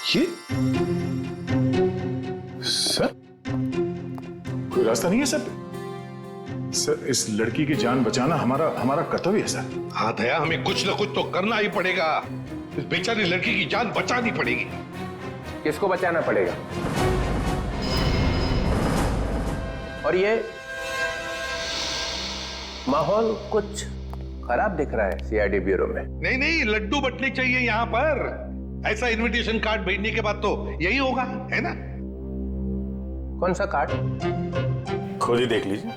ये सर कोई रास्ता नहीं है सर? सर इस लड़की की जान बचाना हमारा कर्तव्य है सर। हाँ दया, हमें कुछ ना कुछ तो करना ही पड़ेगा। इस बेचारी लड़की की जान बचानी पड़ेगी। किसको बचाना पड़ेगा? और ये माहौल कुछ खराब दिख रहा है सीआईडी ब्यूरो में। नहीं नहीं, लड्डू बटने चाहिए यहाँ पर। ऐसा इनविटेशन कार्ड भेजने के बाद तो यही होगा, है ना? कौन सा कार्ड? खुद ही देख लीजिए।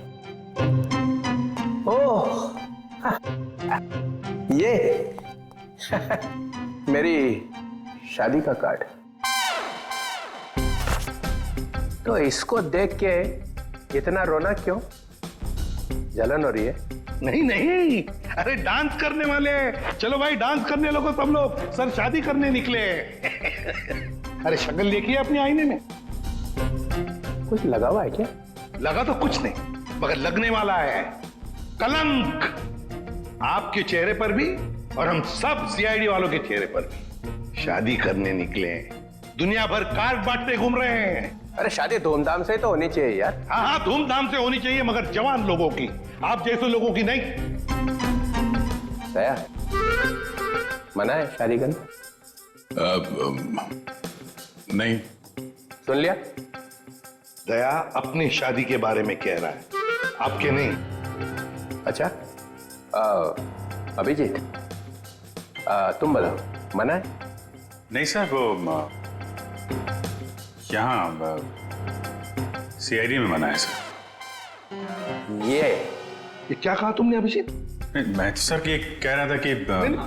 ओह ये मेरी शादी का कार्ड। तो इसको देख के इतना रोना क्यों? जलन हो रही है? नहीं नहीं, अरे डांस करने वाले। चलो भाई डांस करने लगो सब लोग। सर शादी करने निकले। अरे शक्ल देखिए अपने आईने में। कुछ लगा हुआ है क्या? लगा तो कुछ नहीं, मगर लगने वाला है कलंक, आपके चेहरे पर भी और हम सब सीआईडी वालों के चेहरे पर भी। शादी करने निकले हैं, दुनिया भर कार्ड बांटते घूम रहे हैं। अरे शादी धूमधाम से तो होनी चाहिए यार। हाँ हाँ, धूमधाम से होनी चाहिए, मगर जवान लोगों की, आप जैसे लोगों की नहीं। दया, मना है शादी करना? नहीं। सुन लिया? दया अपनी शादी के बारे में कह रहा है, आपके नहीं। अच्छा अभिजीत, तुम बताओ, मना है? नहीं सर, वो यहाँ सीआईडी में मना है सर। ये क्या कहा तुमने अभिजीत? मैं तो सर ये कह रहा था कि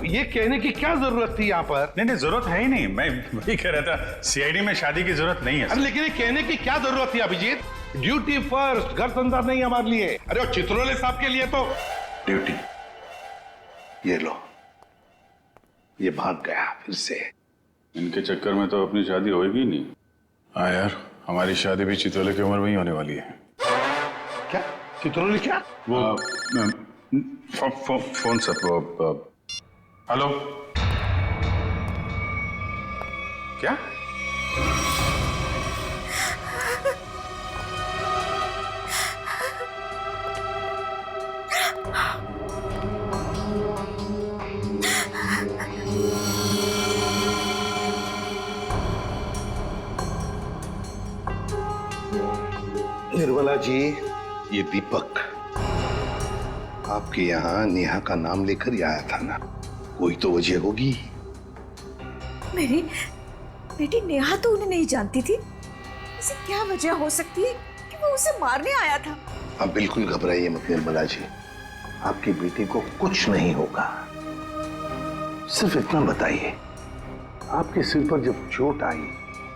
ये कहने की क्या जरूरत थी यहाँ पर? नहीं जरूरत है ही नहीं। मैं वही कह रहा था, सीआईडी में शादी की जरूरत नहीं है। अरे लेकिन ये कहने की क्या जरूरत थी अभिजीत? ड्यूटी फर्स्ट, घर संसार नहीं हमारे लिए। अरे और चित्रोले साहब के लिए तो ड्यूटी। ये लो, ये भाग गया फिर से। इनके चक्कर में तो अपनी शादी होगी नहीं। हाँ यार, हमारी शादी भी चित्रोले की उम्र में ही होने वाली है। क्या चित्रोले? क्या वो फोन सर, वो हेलो, क्या? निर्मला जी, ये दीपक आपके यहाँ नेहा का नाम लेकर ही आया था ना? कोई तो वजह होगी। मेरी बेटी नेहा तो उन्हें नहीं जानती थी। ऐसी क्या वजह हो सकती है कि वो उसे मारने आया था? आप बिल्कुल घबराइए मत निर्मला जी, आपकी बेटी को कुछ नहीं होगा। सिर्फ इतना बताइए, आपके सिर पर जब चोट आई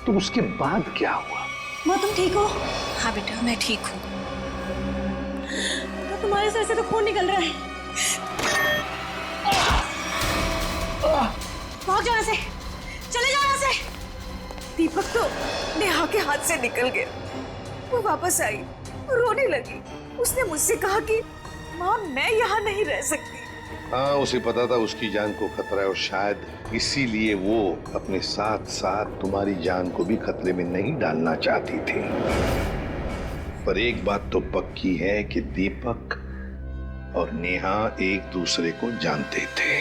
तो उसके बाद क्या हुआ? माँ तुम ठीक हो? हाँ बेटा मैं ठीक हूँ। तुम्हारे सर से तो खून निकल रहा है। भाग जाओ यहाँ से, चले जाओ यहाँ से। दीपक तो नेहा के हाथ से निकल गया। वो वापस आई, रोने लगी। उसने मुझसे कहा कि माँ मैं यहाँ नहीं रह सकती। हाँ, उसे पता था उसकी जान को खतरा है और शायद इसीलिए वो अपने साथ साथ तुम्हारी जान को भी खतरे में नहीं डालना चाहती थी। पर एक बात तो पक्की है कि दीपक और नेहा एक दूसरे को जानते थे।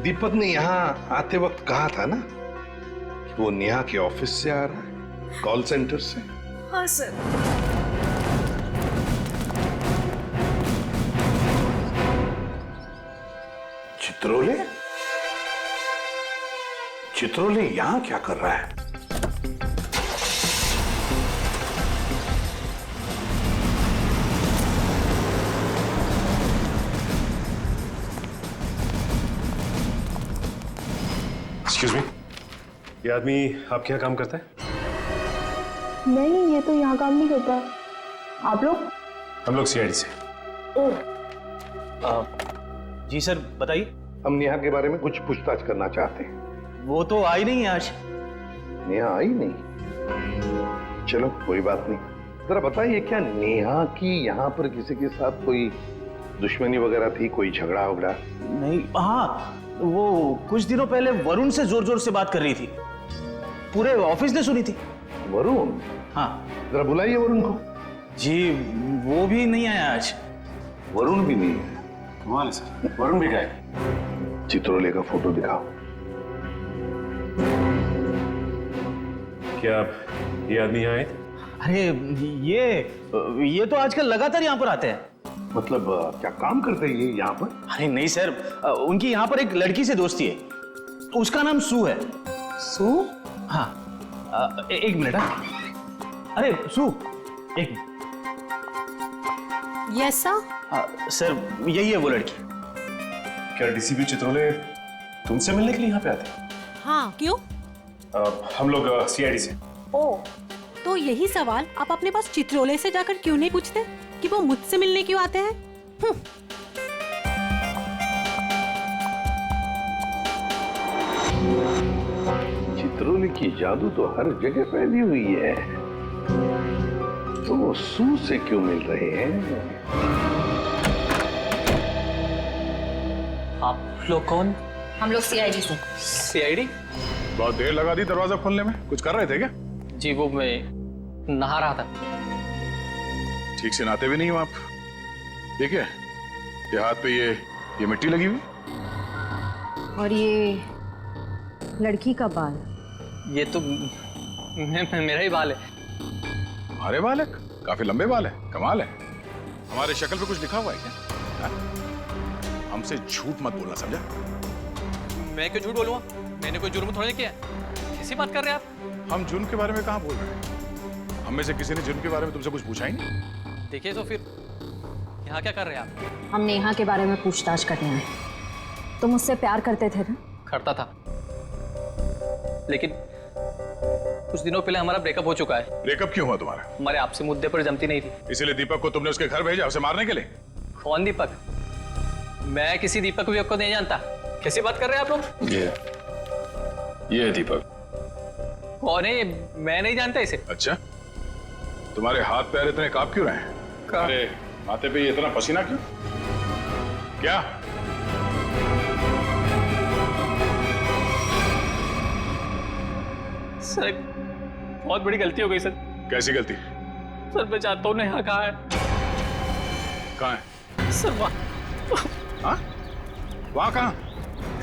दीपक ने यहाँ आते वक्त कहा था ना कि वो नेहा के ऑफिस से आ रहा है, कॉल सेंटर से। हाँ सर। चित्रोले? चित्रोले यहां क्या कर रहा है? एक्सक्यूज मी, ये आदमी आपके यहाँ काम करता है? नहीं, ये तो यहाँ काम नहीं करता। आप लोग? हम लोग सीआईडी से। जी सर बताइए। हम नेहा के बारे में कुछ पूछताछ करना चाहते हैं। वो तो आई नहीं है आज। नेहा आई नहीं? चलो कोई बात नहीं। जरा बताइए, क्या नेहा की यहाँ पर किसी के साथ कोई दुश्मनी वगैरह थी, कोई झगड़ा वगड़ा? नहीं, हाँ वो कुछ दिनों पहले वरुण से जोर जोर से बात कर रही थी, पूरे ऑफिस ने सुनी थी। वरुण? हाँ जरा बुलाइए वरुण को। जी, वो भी नहीं आया आज। वरुण भी नहीं है? कमाल है सर, वरुण भी गए। चित्रोले का फोटो दिखाओ। क्या ये आदमी यहाँ आए थे? अरे ये तो आजकल लगातार यहाँ पर आते हैं। मतलब क्या काम करते हैं ये यहाँ पर? अरे नहीं सर, उनकी यहाँ पर एक लड़की से दोस्ती है, उसका नाम सू है। सू? हाँ, एक मिनट। अरे सू, एक मिनट। Yes sir. सर यही है वो लड़की। क्या डीसीपी चित्रोले तुमसे मिलने के लिए यहाँ पे आते हैं? हाँ, क्यों? हम लोग सीआईडी से। ओ, तो यही सवाल आप अपने पास चित्रोले से जाकर क्यों नहीं पूछते कि वो मुझसे मिलने क्यों आते हैं? चित्रोले की जादू तो हर जगह फैली हुई है, तो वो सू से क्यों मिल रहे हैं? आप लोग कौन? हम लोग सीआईडी से। सीआईडी? बहुत देर लगा दी दरवाजा खोलने में, कुछ कर रहे थे क्या? जी वो मैं नहा रहा था। ठीक से नहाते भी नहीं हो आप। देखिए ये हाथ पे ये मिट्टी लगी हुई। और ये लड़की का बाल? ये तो मेरा ही बाल है। हमारे बाल है? काफी लंबे बाल है, कमाल है। हमारे शक्ल पे कुछ लिखा हुआ है क्या? हमसे झूठ मत बोलना, समझा? मैं क्यों झूठ बोलूँगा? मैंने कोई जुर्म थोड़ी किया है। कैसी बात कर रहे हैं आप? हम जुर्म के बारे में कहाँ बोल रहे हैं? हम में से किसी ने जुर्म के बारे में तुमसे कुछ पूछा ही नहीं। देखिए तो फिर यहाँ क्या कर रहे हैं आप? हम नेहा के बारे में पूछताछ करने आए। तुम मुझसे प्यार करते थे ना? करता था, लेकिन कुछ दिनों पहले हमारा ब्रेकअप हो चुका है। ब्रेकअप क्यों हुआ तुम्हारा? हमारे आपसे मुद्दे पर जमती नहीं थी। इसीलिए दीपक को तुमने उसके घर भेजा, उसे मारने के लिए? कौन दीपक? मैं किसी दीपक विपक को नहीं जानता। कैसी बात कर रहे हैं आप लोग? ये है दीपक। कौन है? मैं नहीं जानता इसे। अच्छा, तुम्हारे हाथ पैर इतने कांप क्यों रहे हैं? अरे माथे पे ये इतना पसीना क्यों? क्या? सर बहुत बड़ी गलती हो गई सर। कैसी गलती? सर मैं चाहता हूँ नेहा कहाँ है? कहाँ है? सर वहाँ। हाँ? वहाँ कहाँ?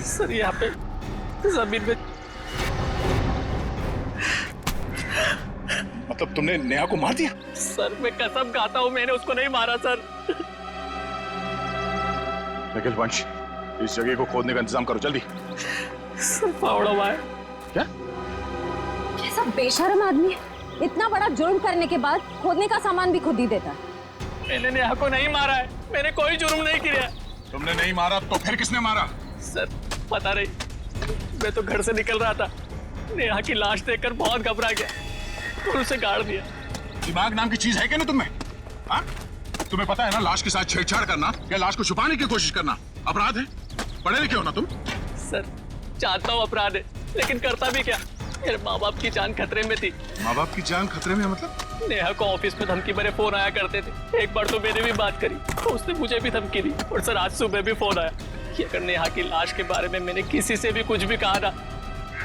सर यहाँ पे जमीन में। मतलब तुमने नेहा को मार दिया? सर मैं कसम खाता हूँ मैंने उसको नहीं मारा सर। निखिल वंश, इस जगह को खोदने का इंतजाम करो जल्दी। सर फावड़ा हुआ है। क्या? कैसा बेशर्म आदमी है, इतना बड़ा जुर्म करने के बाद खोदने का सामान भी खुद ही देता है। मैंने नेहा को नहीं मारा है, मैंने कोई जुर्म नहीं किया। तुमने नहीं मारा तो फिर किसने मारा? सर पता नहीं, मैं तो घर से निकल रहा था, नेहा की लाश देखकर बहुत घबरा गया और उसे गाड़ दिया। दिमाग नाम की चीज है क्या ना तुम्हें? हाँ? तुम्हें पता है ना लाश के साथ छेड़छाड़ करना या लाश को छुपाने की कोशिश करना अपराध है? पढ़े लिखे हो ना तुम? सर चाहता हूँ अपराध है, लेकिन करता भी क्या? मेरे माँ बाप की जान खतरे में थी। माँ बाप की जान खतरे में मतलब? नेहा को ऑफिस में धमकी भरे फोन आया करते थे। एक बार तो मैंने भी बात करी तो उसने मुझे भी धमकी दी, और सर आज सुबह भी फोन आया कि अगर नेहा की लाश के बारे में मैंने किसी से भी कुछ भी कहा ना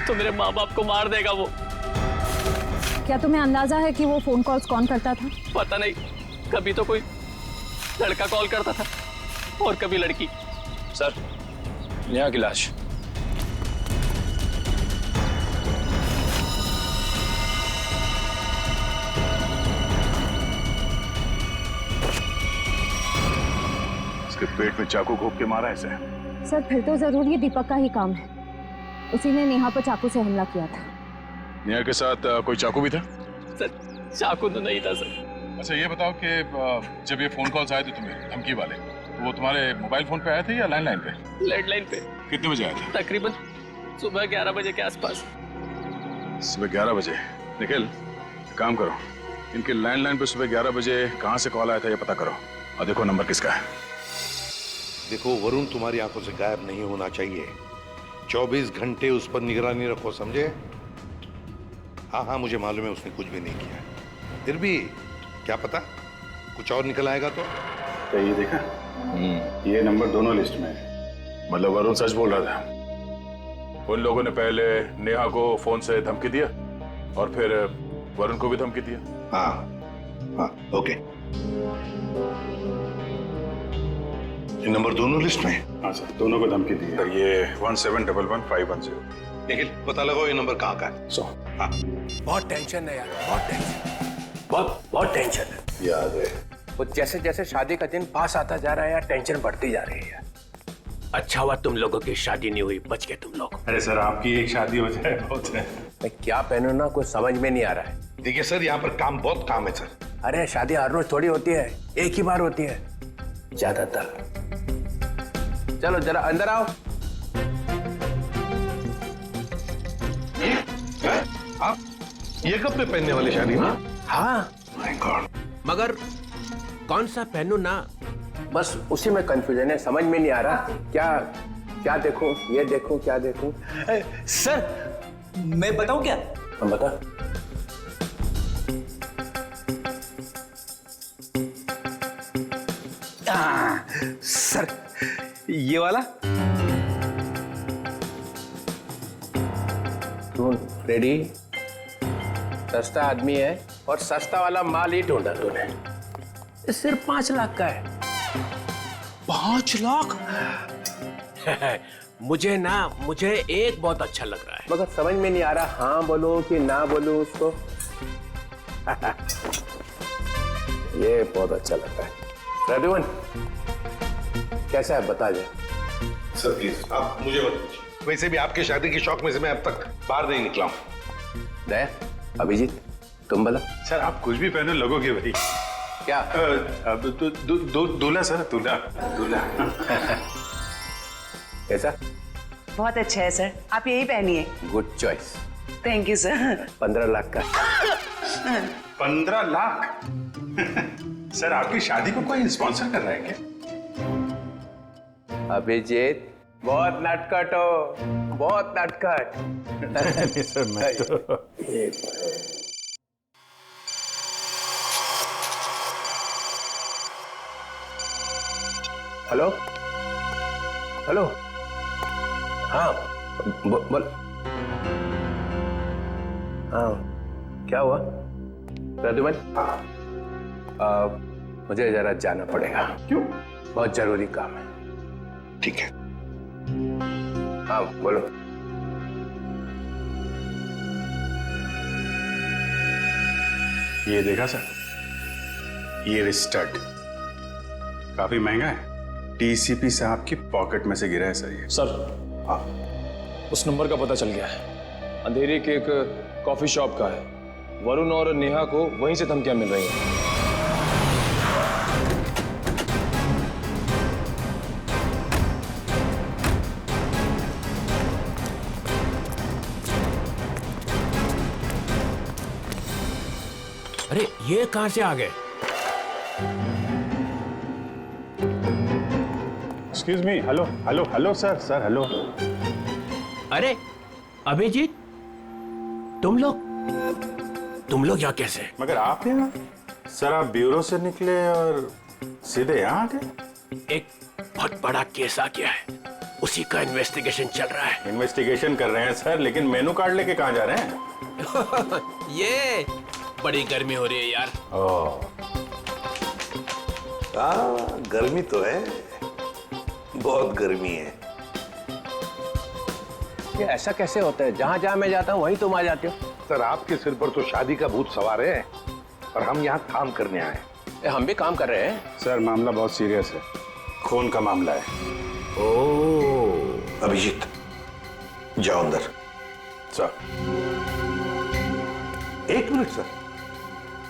तो मेरे माँ बाप को मार देगा वो। क्या तुम्हें अंदाजा है कि वो फोन कॉल्स कौन करता था? पता नहीं, कभी तो कोई लड़का कॉल करता था और कभी लड़की। सर नेहा की लाश। इसके पेट में चाकू घोंप के मारा इसे। सर फिर तो जरूर ये दीपक का ही काम है, उसी ने नेहा पर चाकू से हमला किया था। नेहा के साथ कोई चाकू भी था? सर चाकू तो नहीं था सर। अच्छा ये बताओ कि जब ये फोन कॉल्स आए थे तुम्हें धमकी वाले, तो वो तुम्हारे मोबाइल फोन पे आए थे या लैंडलाइन पे? लैंडलाइन पे। कितने बजे आए थे? तकरीबन सुबह 11 बजे के आसपास। सुबह 11 बजे? निखिल काम करो, इनके लैंडलाइन पे सुबह 11 बजे कहाँ से कॉल आया था ये पता करो, और देखो नंबर किसका है। देखो वरुण तुम्हारी आंखों से गायब नहीं होना चाहिए। 24 घंटे उस पर निगरानी रखो, समझे? हाँ हाँ मुझे मालूम है उसने कुछ भी नहीं किया, फिर भी क्या पता कुछ और निकल आएगा तो। क्या ये देखा ये नंबर दोनों लिस्ट में है। मतलब वरुण सच बोल रहा था। उन लोगों ने पहले नेहा को फोन से धमकी दिया और फिर वरुण को भी धमकी दिया। हाँ हाँ, ओके। ये नंबर दोनों लिस्ट में है? हाँ सर, दोनों को धमकी दी है। ये 17111510। निखिल, पता लगाओ ये नंबर कहाँ का है। हाँ। बहुत टेंशन है यार, बहुत टेंशन, बहुत टेंशन है। याद है, वो जैसे जैसे शादी का दिन पास आता जा रहा है यार, टेंशन बढ़ती जा रही है। अच्छा हुआ तुम लोगों की शादी नहीं हुई, बच गए तुम लोग। अरे सर, आपकी एक शादी हो जाए बहुत है। मैं क्या पहनूं ना, कुछ समझ में नहीं आ रहा है। देखिए सर, यहाँ पर बहुत काम है सर। अरे शादी हर रोज थोड़ी होती है, एक ही बार होती है ज्यादातर। चलो जरा अंदर आओ। आप ये कपड़े पहनने वाली शादी में? हाँ, माय गॉड। मगर कौन सा पहनू ना? बस उसी में कंफ्यूजन है, समझ में नहीं आ रहा क्या क्या देखूं, ये देखूं, क्या देखूं। सर मैं बताऊं क्या? हम बता। सर ये वाला। तू रेडी? सस्ता आदमी है और सस्ता वाला माल ही ढूंढा तूने। ये सिर्फ 5 लाख का है। 5 लाख? मुझे एक बहुत अच्छा लग रहा है, मगर समझ में नहीं आ रहा हाँ बोलूं कि ना बोलूं उसको। ये बहुत अच्छा लगता है। प्रद्युमन कैसा है बता जा। सर प्लीज आप मुझे मत पूछिए, वैसे भी आपके शादी के शौक में से मैं अब तक बाहर नहीं निकला हूँ। दया, अभिजीत तुम बोला। सर आप कुछ भी पहनो लगोगे भाई। क्या? दूल्हा सर, दूल्हा। कैसा? बहुत अच्छा है सर, आप यही पहनिए। Good choice. Thank you sir. 15 lakh का। 15 लाख? सर आपकी शादी को कोई स्पॉन्सर कर रहा है क्या? अभिजीत बहुत नटखट हो, बहुत नटखट। सर मैं तो हेलो हेलो। हाँ बोल। हाँ क्या हुआ प्रद्युमन? मुझे जरा जाना पड़ेगा। क्यों? बहुत जरूरी काम है। ठीक है। हाँ बोलो। ये देखा सर, ये स्टड काफी महंगा है। टीसीपी साहब की पॉकेट में से गिरा है सर ये। सर उस नंबर का पता चल गया है। अंधेरे के एक कॉफी शॉप का है। वरुण और नेहा को वहीं से धमकियां मिल रही हैं। अरे ये कहां से आ गए? Excuse me. Hello hello hello sir hello. अरे अभिजीत, तुम लोग यहाँ कैसे? मगर आप यहाँ? सर आप ब्यूरो से निकले और सीधे यहाँ आ गए? एक बहुत बड़ा केस आ गया है, उसी का इन्वेस्टिगेशन चल रहा है। इन्वेस्टिगेशन कर रहे हैं सर, लेकिन मेनू कार्ड लेके कहाँ जा रहे हैं? ये बड़ी गर्मी हो रही है यार। गर्मी तो है, बहुत गर्मी है। ये ऐसा कैसे होता है? जहां जहां मैं जाता हूं वहीं तुम आ जाते हो। सर आपके सिर पर तो शादी का भूत सवार है और हम यहाँ काम करने आए। हम भी काम कर रहे हैं। सर मामला बहुत सीरियस है, खून का मामला है। ओह अभिजीत जाओ अंदर। सर 1 मिनट सर,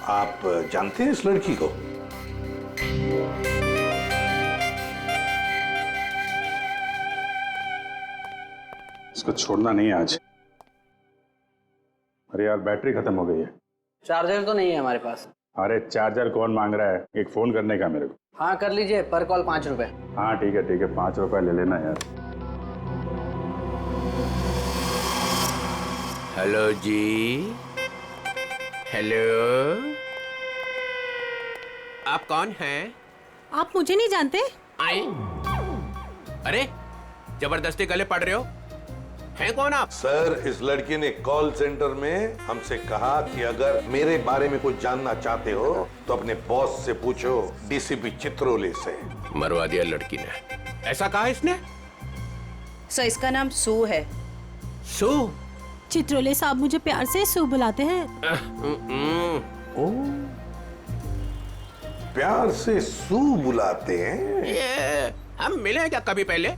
आप जानते हैं इस लड़की को? इसको छोड़ना नहीं आज। अरे यार बैटरी खत्म हो गई है। चार्जर तो नहीं है हमारे पास। अरे चार्जर कौन मांग रहा है? एक फोन करने का मेरे को। हाँ कर लीजिए, पर कॉल 5 रुपए। हाँ ठीक है 5 रुपए ले लेना यार। हेलो जी, हेलो। आप कौन हैं? आप मुझे नहीं जानते? आई। अरे जबरदस्ती गले पड़ रहे हो, हैं कौन आप? सर, इस लड़की ने कॉल सेंटर में हमसे कहा कि अगर मेरे बारे में कुछ जानना चाहते हो तो अपने बॉस से पूछो, डीसीपी चित्रोले से। मरवा दिया लड़की ने, ऐसा कहा इसने? सर इसका नाम सू है। सू? चित्रोले साहब मुझे प्यार से सू बुलाते हैं। प्यार से सू बुलाते हैं? ये हम मिले हैं क्या कभी पहले?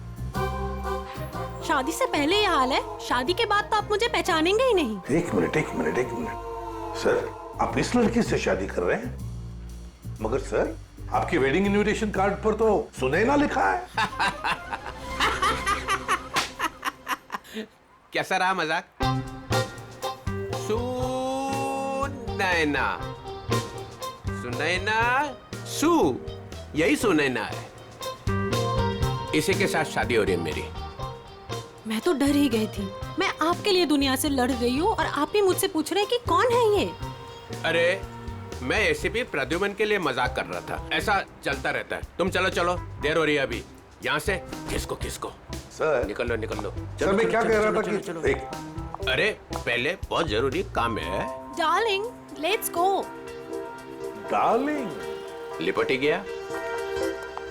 शादी से पहले ये हाल है, शादी के बाद तो आप मुझे पहचानेंगे ही नहीं। एक मिनट सर, आप इस लड़की से शादी कर रहे हैं? मगर सर, आपके वेडिंग इनविटेशन कार्ड पर तो सुनैना लिखा है। कैसा रहा मजाक? सुनैना सू, यही सुनैना है। इसी के साथ शादी हो रही है मेरी। मैं तो डर ही गई थी। मैं आपके लिए दुनिया से लड़ रही हूँ और आप ही मुझसे पूछ रहे हैं कि कौन है ये? अरे मैं एसीपी प्रद्युमन के लिए मजाक कर रहा था, ऐसा चलता रहता है। तुम चलो चलो, देर हो रही है अभी। यहाँ से किसको सर निकल लो। सर, मैं क्या कह रहा था कि अरे पहले बहुत जरूरी काम है। Darling, let's go. डार्लिंग? लिपट ही गया।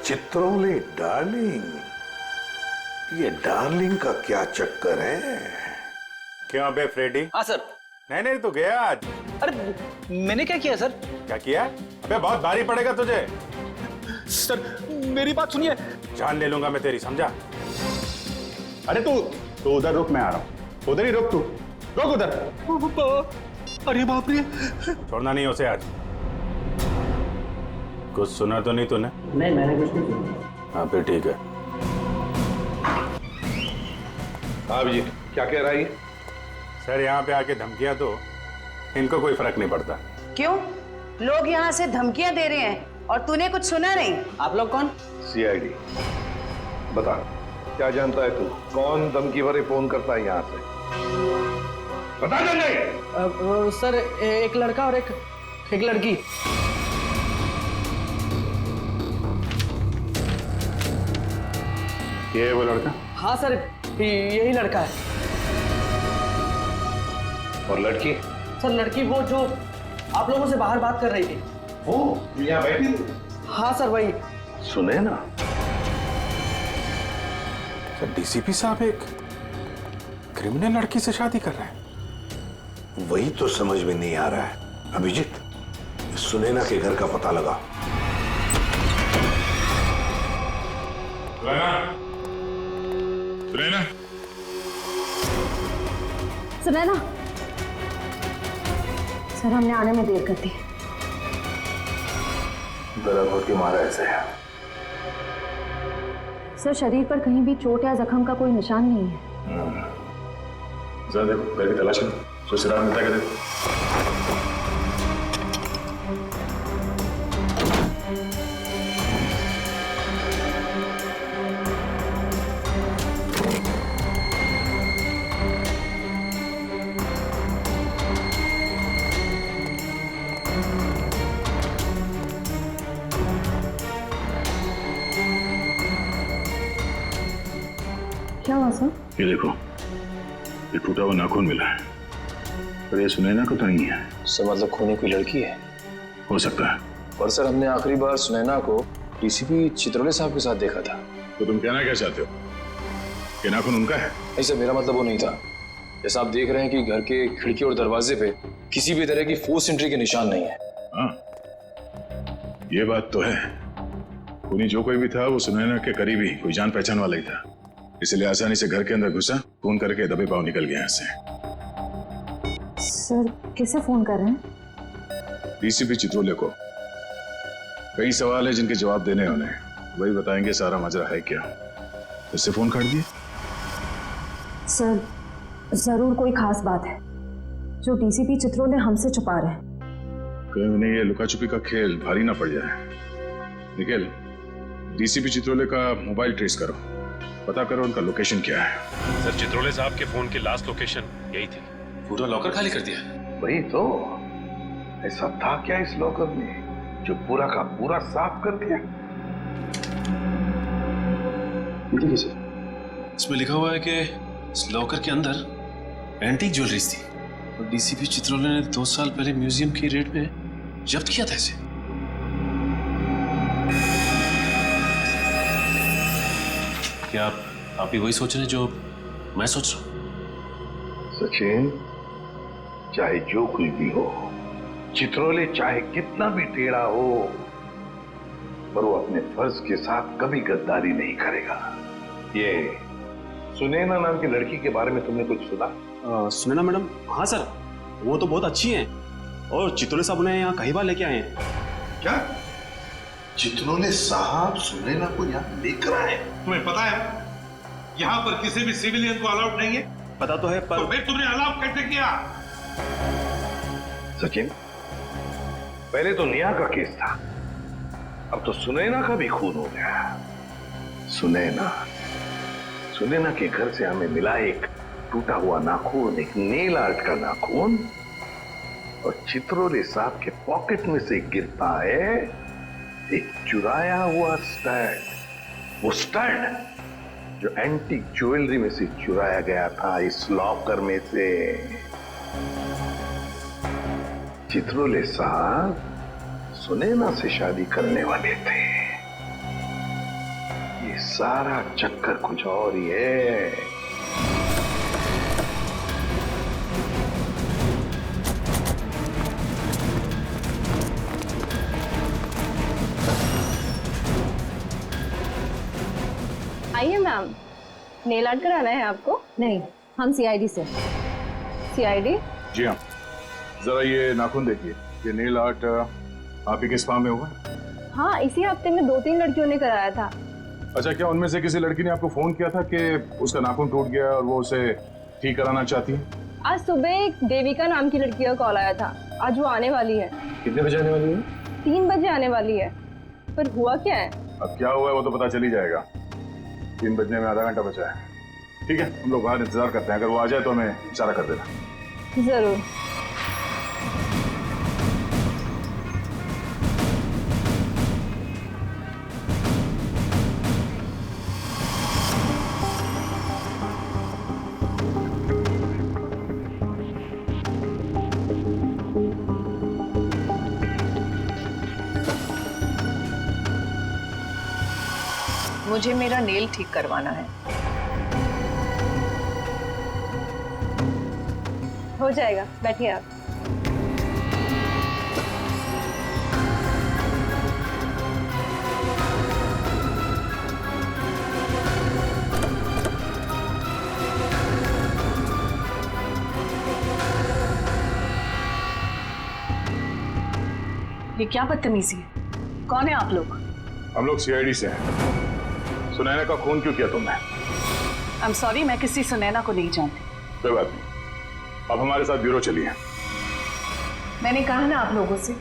चित्रोले डार्लिंग? ये डार्लिंग का क्या चक्कर है? क्यों बे फ्रेडी? हाँ सर। नहीं तो गया आज। अरे मैंने क्या किया सर? क्या किया? अबे बहुत भारी पड़ेगा तुझे। सर मेरी बात सुनिए। जान ले लूंगा मैं तेरी, समझा? अरे तू उधर रुक, मैं आ रहा हूँ। उधर ही रुक, तू रुक उधर। अरे बाप रे, छोड़ना नहीं उसे आज। कुछ सुना तो नहीं तूने? नहीं, मैंने कुछ नहीं सुना। हाँ फिर ठीक है। हाँ जी, क्या कह रहा है? सर यहाँ पे आके धमकियां तो इनको कोई फर्क नहीं पड़ता। क्यों? लोग यहाँ से धमकियां दे रहे हैं और तूने कुछ सुना नहीं? आप लोग कौन? सीआईडी। बता, क्या जानता है तू? कौन धमकी भरे फोन करता है यहाँ से? बता दे। सर एक लड़का और एक लड़की। ये है वो लड़का? हाँ सर, यही लड़का है। और लड़की? सर लड़की वो जो आप लोगों से बाहर बात कर रही थी। वो यहाँ बैठी थी? हाँ सर वही। सुने ना सर, डीसीपी साहब एक क्रिमिनल लड़की से शादी कर रहे हैं। वही तो समझ में नहीं आ रहा है। अभिजीत, सुनैना के घर का पता लगा। सुनैना, सर हमने आने में देर कर दी। गला घोट के मारा ऐसे है। सर शरीर पर कहीं भी चोट या जख्म का कोई निशान नहीं है। जरा देखो, घर की तलाश करो, ससुराल मिलता है देखो। क्या हुआ सर? ये देखो, ये टूटा हुआ नाखून मिला है, पर ये सुनैना को तो नहीं है। सर मतलब खूनी कोई लड़की है? हो सकता है। पर सर हमने आखिरी बार सुनैना को डीसीपी चित्रोले साहब के साथ देखा था। तो तुम कहना क्या चाहते हो? ये नाखून उनका है? नहीं सर, मेरा मतलब वो नहीं था। जैसा आप देख रहे हैं कि घर के खिड़की और दरवाजे पे किसी भी तरह की फोर्स एंट्री के निशान नहीं है। हाँ, ये बात तो है। खूनी जो कोई भी था वो सुनैना के करीबी कोई जान पहचान वाला ही था, इसलिए आसानी से घर के अंदर घुसा, फोन करके दबे पांव निकल गया यहाँ से। सर किसे फोन कर रहे हैं? डीसीपी चित्रोले को। कई सवाल है जिनके जवाब देने उन्हें, वही बताएंगे सारा माजरा है क्या। उससे फोन काट दिए? सर जरूर कोई खास बात है जो डीसीपी चित्रोले हमसे छुपा रहे हैं। कहीं उन्हें ये लुका छुपी का खेल भारी ना पड़ जाए। निखिल, डीसीपी चित्रोले का मोबाइल ट्रेस करो, पता करो उनका लोकेशन क्या है। सर चित्रोले साहब के फोन की लास्ट लोकेशन यही थी। पूरा लॉकर खाली कर दिया? वही तो, ऐसा था क्या इस लॉकर में जो पूरा का पूरा साफ कर दिया? ये देखिए सर, इसमें लिखा हुआ है कि इस लॉकर के अंदर एंटीक ज्वेलरीज थी और डीसीपी चित्रोले ने 2 साल पहले म्यूजियम की रेट में जब्त किया था इसे। क्या आप भी वही सोच रहे हैं जो मैं सोच रहा हूं? सचिन, चाहे जो कुछ भी हो, चित्रोले चाहे कितना भी टेढ़ा हो, पर वो अपने फर्ज के साथ कभी गद्दारी नहीं करेगा। ये सुनैना नाम की लड़की के बारे में तुमने कुछ सुना? सुनैना मैडम? हाँ सर, वो तो बहुत अच्छी हैं और चित्रोले साहब उन्हें यहाँ कई बार लेके आए हैं। क्या चित्रोले साहब सुनैना को यहाँ लेकर आए? तुम्हें पता है यहाँ पर किसी भी सिविलियन को अलाउड नहीं है? पता तो है, पर तो फिर तुमने अलाउ कैसे किया? सचिन, पहले तो नेहा का केस था, अब तो सुनैना का भी खून हो गया। सुनैना के घर से हमें मिला एक टूटा हुआ नाखून, एक नेल आर्ट का नाखून, और चित्रोले साहब के पॉकेट में से गिरता है एक चुराया हुआ स्टड। वो स्टड जो एंटीक ज्वेलरी में से चुराया गया था इस लॉकर में से। चित्रोले साहब सुनैना से शादी करने वाले थे। ये सारा चक्कर कुछ और ही है। आइए मैम, नेल आर्ट कराना है आपको? नहीं, हम सीआईडी से। सीआईडी? जी हाँ, जरा ये नाखून देखिए, ये नेल आर्ट आप ही के स्पा में हुआ? हाँ, इसी हफ्ते में 2-3 लड़कियों ने कराया था। अच्छा, क्या उनमें से किसी लड़की ने आपको फोन किया था कि उसका नाखून टूट गया और वो उसे ठीक कराना चाहती है? आज सुबह एक देविका नाम की लड़की का कॉल आया था। आज वो आने वाली है। कितने बजे आने वाली है? 3 बजे आने वाली है। पर हुआ क्या है? अब क्या हुआ है वो तो पता चल ही जाएगा। 3 बजने में आधा घंटा बचा है। ठीक है, हम लोग बाहर इंतजार करते हैं, अगर वो आ जाए तो हमें इशारा कर देना। जरूर। मुझे मेरा नेल ठीक करवाना है। हो जाएगा, बैठिए आप। ये क्या बदतमीजी है? कौन है आप लोग? हम लोग सीआईडी से हैं। सुनैना का खून क्यों किया तुमने? आई एम सॉरी, मैं किसी सुनैना को नहीं जानती। कोई बात नहीं, अब हमारे साथ ब्यूरो चलिए। मैंने कहा ना आप लोगों से,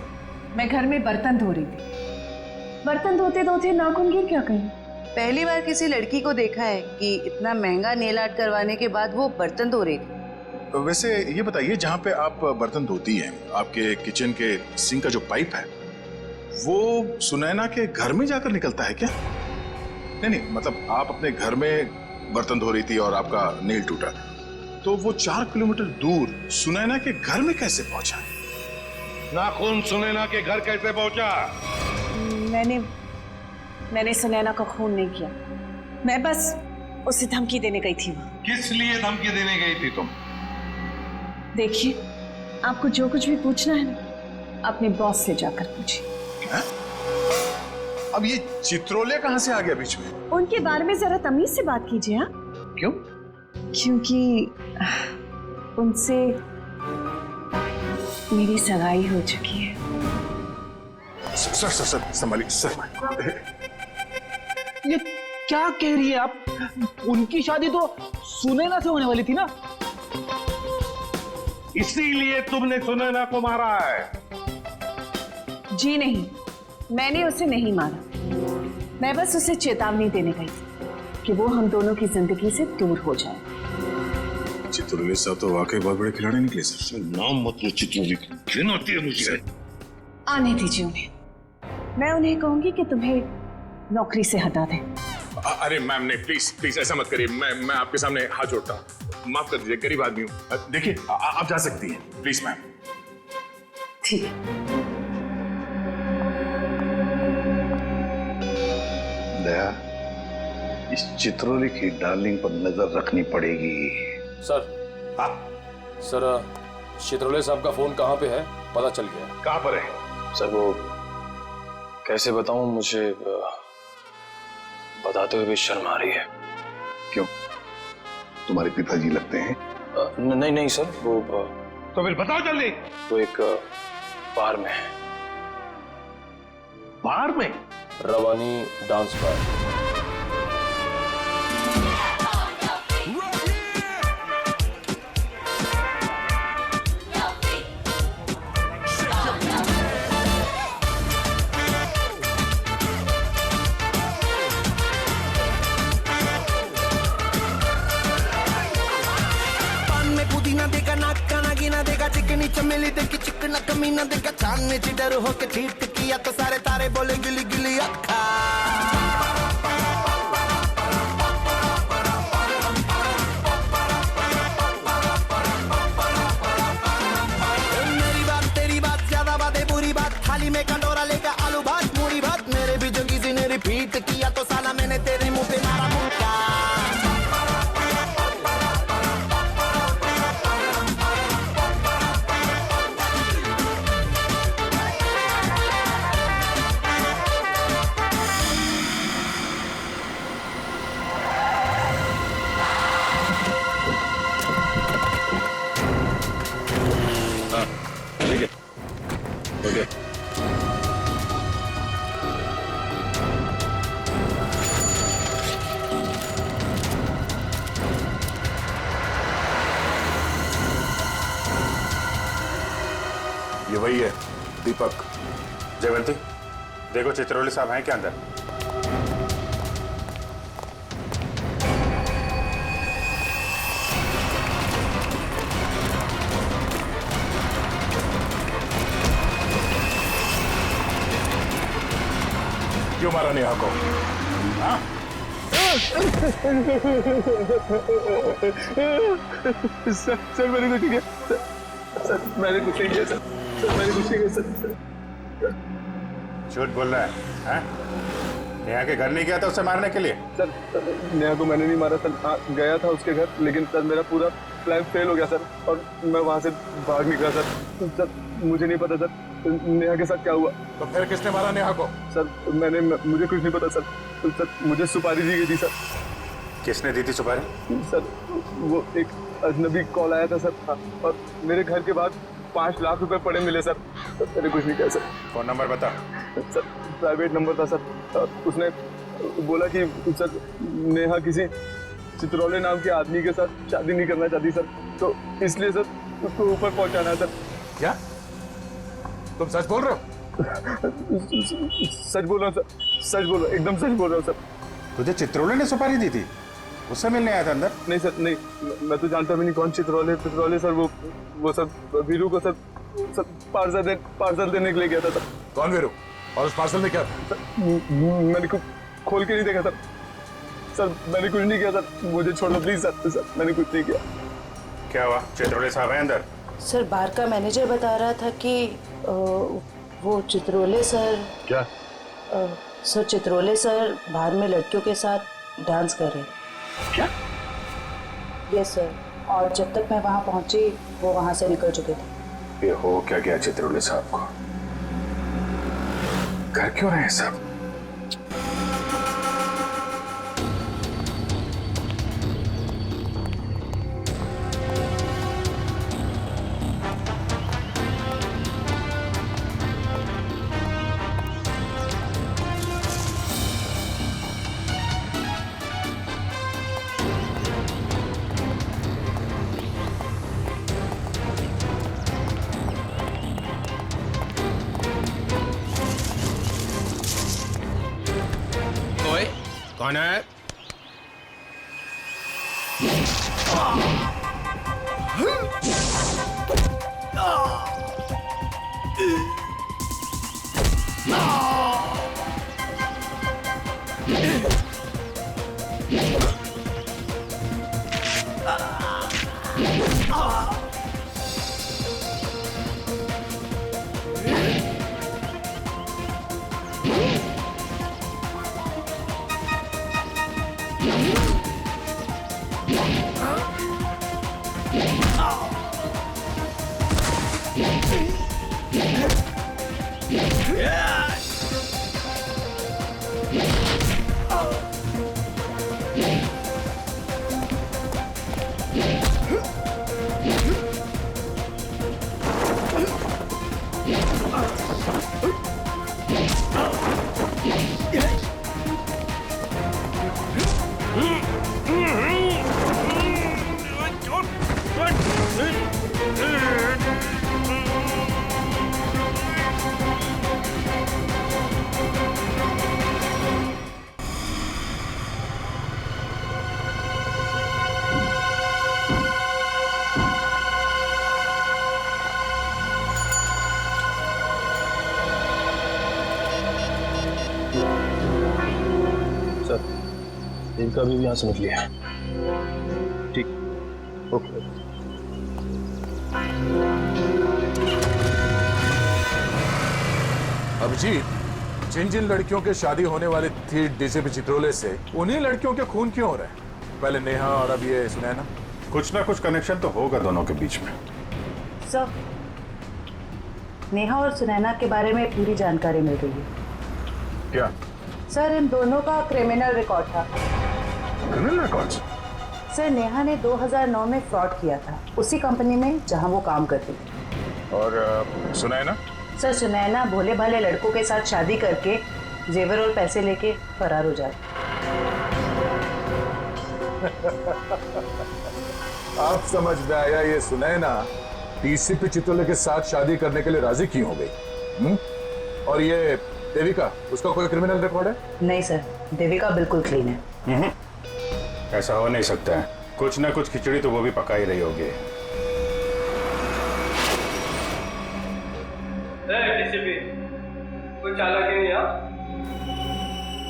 मैं घर में बर्तन धो रही थी। बर्तन धोते धोते नाखून गिर क्या कहीं? पहली बार किसी लड़की को देखा है कि इतना महंगा नेल आर्ट करवाने के बाद वो बर्तन धो रही थी। वैसे ये बताइए, जहाँ पे आप बर्तन धोती हैं, आपके किचन के सिंक का जो पाइप है वो सुनैना के घर में जाकर निकलता है क्या? नहीं, मतलब आप अपने घर में बर्तन धो रही थी और आपका नेल टूटा, तो वो 4 किलोमीटर दूर सुनैना के घर में कैसे पहुंचा? नाखून सुनैना के घर कैसे पहुंचा? मैंने सुनैना का खून नहीं किया। मैं बस उसे धमकी देने गई थी। किस लिए धमकी देने गई थी तुम? देखिए, आपको जो कुछ भी पूछना है ना, अपने बॉस से जाकर पूछिए। अब ये चित्रोले कहाँ से आ गया बीच में? उनके बारे में जरा तमीज से बात कीजिए। हाँ, क्यों? क्योंकि उनसे मेरी सगाई हो चुकी है। सर संभालिए सर। ये क्या कह रही है आप? उनकी शादी तो सुनैना से होने वाली थी ना? इसीलिए तुमने सुनैना को मारा है? जी नहीं, मैंने उसे नहीं मारा। मैं बस उसे चेतावनी देने गई थी कि वो हम दोनों की जिंदगी से दूर हो जाए। चित्रोले साहब तो वाकई बहुत बड़े खिलाड़ी निकले सर। नाम मत लो चित्रोले, घिन आती है मुझे। आने दीजिए उन्हें। मैं उन्हें कहूंगी कि तुम्हें नौकरी से हटा दें। अरे मैम नहीं, प्लीज प्लीज ऐसा मत करिए। मैं आपके सामने हाथ जोड़ता हूँ, माफ कर दीजिए, गरीब आदमी हूँ। देखिए आप जा सकती हैं, प्लीज मैम। ठीक है। दया, इस चित्रोले की डार्लिंग पर नजर रखनी पड़ेगी। सर। हाँ सर, चित्रोले साहब का फोन कहाँ पे है पता चल गया। कहाँ पर है सर? वो कैसे बताऊं, मुझे बताते हुए भी शर्म आ रही है। क्यों, तुम्हारे पिताजी लगते हैं? नहीं नहीं सर, वो तो फिर बताओ जल्दी। वो एक बार में है। बार में? रवानी डांस बार। चिकनी चमेली देखी चिकना कमीना देखा चांदनी चिडर होके चीट किया तो सारे तारे बोले गिली गिली अक्खा। मेरी बात तेरी बात ज्यादा बातें बुरी बात, थाली में कंडोरा लेकर आलू भात मूरी भात, मेरे भी जो किसी ने रिपीट किया तो साला मैंने तेरे मुंह पे मारा मुक्का। ये वही है, दीपक। जयवंती, देखो चित्रोले साहब हैं क्या अंदर? क्यों मारा नेहा को? हाँ? सर मैंने कुछ नहीं किया। सर मैंने कुछ नहीं किया। सर मैंने कुछ नहीं किया। सर झूठ बोल रहा है, हैं? नेहा के घर नहीं गया था उसे मारने के लिए? सर नेहा को मैंने नहीं मारा सर। हाँ गया था उसके घर, लेकिन सर मेरा पूरा प्लान फेल हो गया सर, और मैं वहाँ से भाग निकला सर। सर मुझे नहीं पता सर नेहा के साथ क्या हुआ। तो फिर किसने मारा नेहा को? सर मुझे कुछ नहीं पता सर। सर मुझे सुपारी दी गई थी सर। किसने दी थी सुपारी? सर वो एक अजनबी कॉल आया था सर, और मेरे घर के बाद 5 लाख रुपए पड़े मिले सर। मैंने कुछ नहीं किया सर। फोन नंबर बता। सर प्राइवेट नंबर था सर। उसने बोला कि सर नेहा किसी चित्रोले नाम के आदमी के साथ शादी नहीं करना चाहती सर, तो इसलिए सर उसको ऊपर पहुंचाना है सर। क्या तुम सच बोल रहे हो? सच बोल रहा हूँ सर, सच बोल रहा हूँ, एकदम सच बोल रहा हूँ सर। तुझे चित्रोले ने सुपारी दी थी? उससे मिलने आया था अंदर? नहीं सर नहीं, मैं तो जानता भी नहीं कौन चित्रोले सर। वो सर वीरू को सर पार्सल देने के लिए गया था सर। कौन वीरू? और उस पार्सल में क्या था? मैंने खोल के नहीं देखा सर। सर मैंने कुछ नहीं किया सर, मुझे छोड़ दो प्लीज सर। सर मैंने कुछ नहीं किया। क्या हुआ? चित्रोले साहब हैं अंदर? सर बार का मैनेजर बता रहा था कि वो चित्रोले सर। क्या? सर चित्रोले सर बाहर में लड़कियों के साथ डांस कर रहे। क्या? यस सर, और जब तक मैं वहां पहुंची वो वहां से निकल चुके थे। ये हो क्या गया चित्रोले साहब को? घर क्यों रहे सब? कौन है? इनका भी यहाँ समझ लिया। ठीक, ओके। अभिजीत, जिन जिन लड़कियों के शादी होने वाली थी डीसीपी चित्रोले से, उन्हीं लड़कियों के खून क्यों हो रहे हैं? पहले नेहा और अब ये सुनैना। कुछ ना कुछ कनेक्शन तो होगा दोनों के बीच में। सर, नेहा और सुनैना के बारे में पूरी जानकारी मिल गई है। क्या? सर, इन दोनों का क्रिमिनल रिकॉर्ड था। Criminal record? सर, नेहा ने 2009 में फ्रॉड किया था उसी कंपनी में जहां वो काम करती थी। और सुनैना? सर, सुनैना भोले भाले लड़कों के साथ शादी करके जेवर और पैसे लेके फरार हो जाती। आप समझ में आया, ये सुनैना डीसीपी चित्रोले के साथ शादी करने के लिए राजी क्यों हो गई? और ये देविका, उसका कोई क्रिमिनल रिकॉर्ड है? नहीं सर, देविका बिल्कुल क्लीन है। ऐसा हो नहीं सकता है, कुछ ना कुछ खिचड़ी तो वो भी पका ही रही होगी। कोई चालाक है नहीं आप?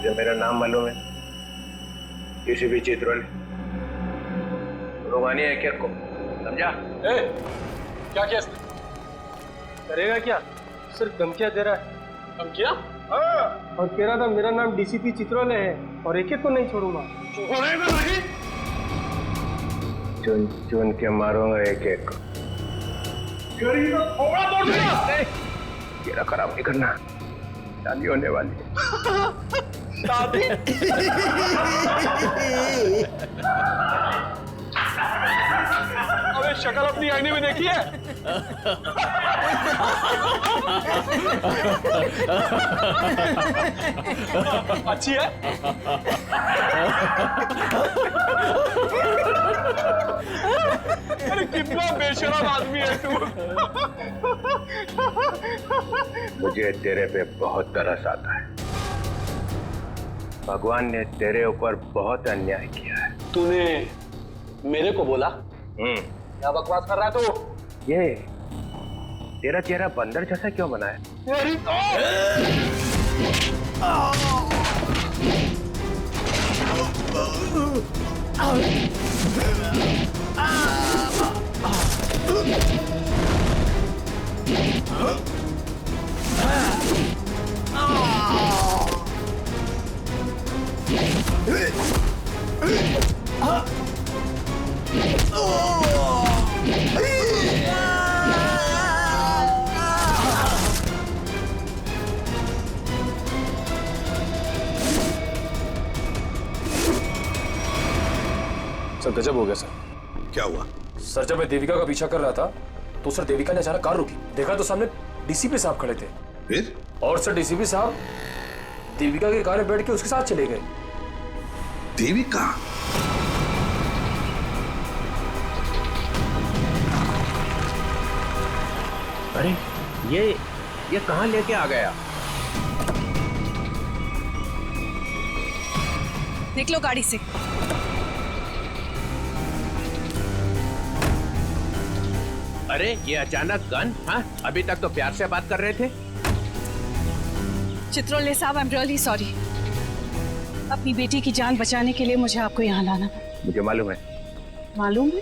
जो मेरा नाम मालूम है, डीसीपी चित्रोले। रुमानी है क्या को? समझा? क्या किया? करेगा क्या? सिर्फ धमकियां दे रहा है। धमकियां? और कह रहा था मेरा नाम डीसीपी चित्रोले है और एक एक को नहीं छोड़ूंगा। छोड़ेगा नहीं? चुन चुन के मारूंगा एक एक। थोड़ा तोड़ दिया। तेरा खराब नहीं करना, शादी होने वाली है। शादी? अबे शक्ल अपनी आईने में देखी है? अच्छी है? अरे कितना बेशरम आदमी है तू। मुझे तेरे पे बहुत तरस आता है। भगवान ने तेरे ऊपर बहुत अन्याय किया है। तूने मेरे को बोला? क्या बकवास कर रहा है तू? ये तेरा चेहरा बंदर जैसा क्यों बना है? तेरी सर गजब हो गया सर। क्या हुआ? सर जब मैं देविका का पीछा कर रहा था तो सर देविका ने अचानक कार रोकी। देखा तो सामने डीसीपी साहब खड़े थे। फिर? और सर डीसीपी साहब देविका की कार में बैठ के उसके साथ चले गए। देविका? अरे ये कहाँ लेके आ गया? देख लो गाड़ी से। अरे ये अचानक गन? हाँ, अभी तक तो प्यार से बात कर रहे थे। चित्रोले साहब, आई एम रियली सॉरी। अपनी बेटी की जान बचाने के लिए मुझे आपको यहाँ लाना पड़ा। मुझे मालूम है। मालूम है?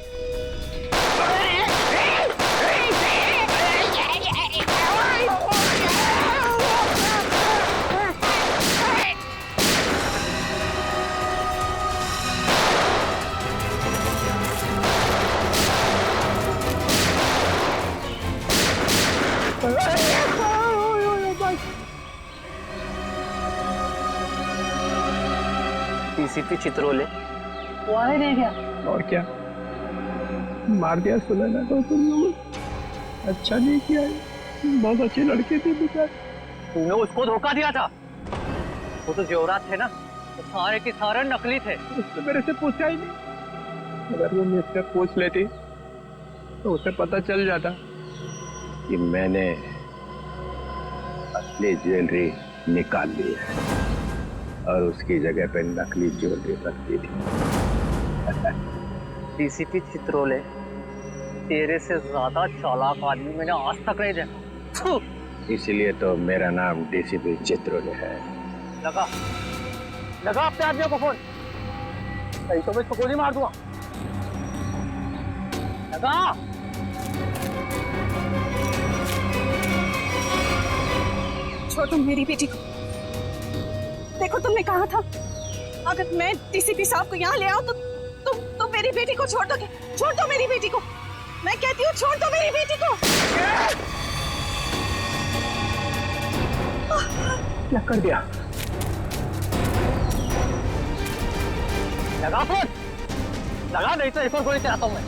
डीसीपी चित्रोले। वो आने नहीं गया। और क्या, मार दिया सुनैना को तुम लोग। अच्छा नहीं किया, बहुत अच्छे लड़के थे बेचारे। तुमने उसको धोखा दिया था। वो तो जेवरात थे ना, तो सारे के सारे नकली थे। उसने मेरे से पूछा ही नहीं। अगर वो मुझसे पूछ लेती तो उसे पता चल जाता कि मैंने असली ज्वेलरी निकाल ली है और उसकी जगह पे नकली ज्वेलरी रख दी थी। डीसीपी चित्रोले, तेरे से ज्यादा चालाक आदमी मैंने आज तक नहीं देखा। इसलिए तो मेरा नाम डीसीपी चित्रोले है। लगा अपने आदमियों को फोन, नहीं तो मैं इसको गोली मार दूंगा। लगा। छोड़ो मेरी बेटी को। देखो तुमने कहा था अगर मैं डीसीपी साहब को यहाँ ले आऊं तो तुम मेरी बेटी को छोड़ दोगे। छोड़ दो मेरी बेटी को, मैं कहती हूँ छोड़ दो मेरी बेटी को। क्या कर दिया? लगा फोन, लगा, नहीं तो एक और गोली चलाता हूँ मैं।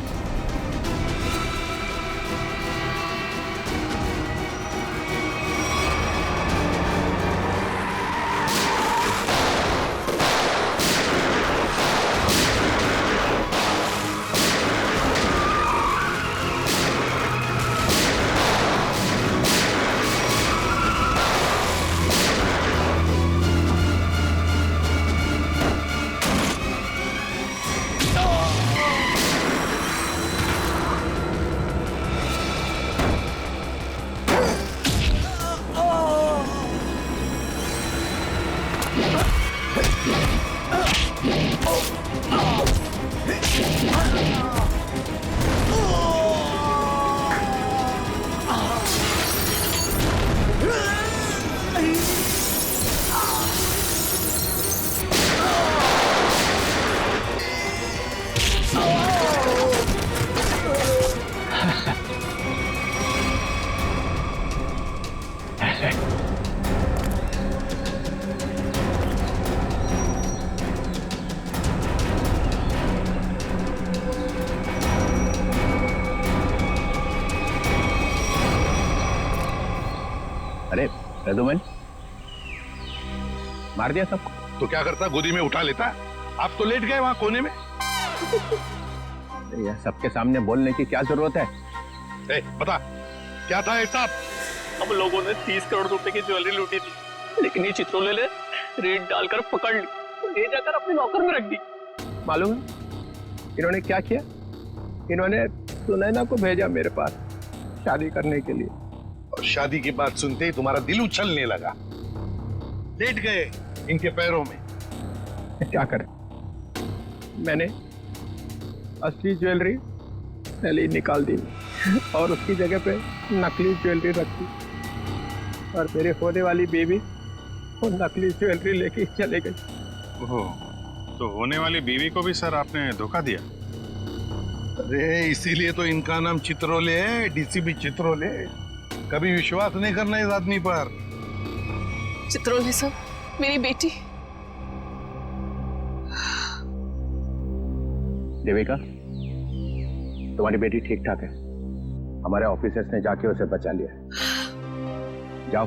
अरे प्रदुमन, मार दिया सबको? तो क्या करता, गोदी में उठा लेता? आप तो लेट गए वहां कोने में। यह सबके सामने बोलने की क्या जरूरत है? बता क्या था हिसाब? हम लोगों ने 30 करोड़ रुपए की ज्वेलरी लूटी थी, लेकिन ये चित्रोले ने रेड डालकर पकड़ ली, ले जाकर अपने लॉकर में रख दी। मालूम है इन्होंने क्या किया? इन्होंने सुनैना को भेजा मेरे पास शादी करने के लिए। और शादी की बात सुनते ही तुम्हारा दिल उछलने लगा, लेट गए इनके पैरों में। क्या करें, मैंने असली ज्वेलरी पहले ही निकाल दी और उसकी जगह पे नकली ज्वेलरी रख दी, और मेरे होने वाली बेबी वो नकली ज्वेलरी लेके चले गई। ओह, तो होने वाली बीवी को भी सर आपने धोखा दिया? अरे इसीलिए तो इनका नाम चित्रोले है, डीसीपी चित्रोले। कभी विश्वास नहीं करना इस आदमी पर। चित्रोले साहब, मेरी बेटी। देविका, तुम्हारी बेटी ठीक ठाक है। हमारे ऑफिसर्स ने जाके उसे बचा लिया है। जाओ,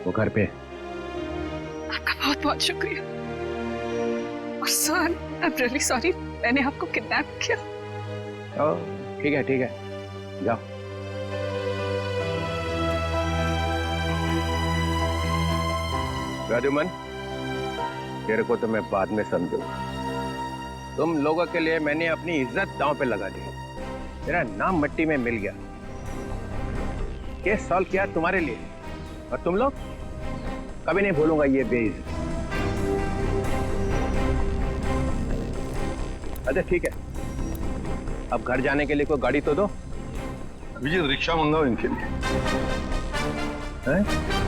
वो घर पे। आपका बहुत बहुत शुक्रिया। और sir, I am really sorry, मैंने आपको किडनैप किया। ठीक है ठीक है, जाओ। राजूमन, तेरे को तो मैं बाद में समझूंगा। तुम लोगों के लिए मैंने अपनी इज्जत दांव पे लगा दी, तेरा नाम मिट्टी में मिल गया। केस सॉल्व किया तुम्हारे लिए, और तुम लोग कभी नहीं भूलूंगा ये बेइज्जती। अच्छा ठीक है, अब घर जाने के लिए कोई गाड़ी तो दो। अभिजीत, रिक्शा मंगाओ इनके लिए। हैं?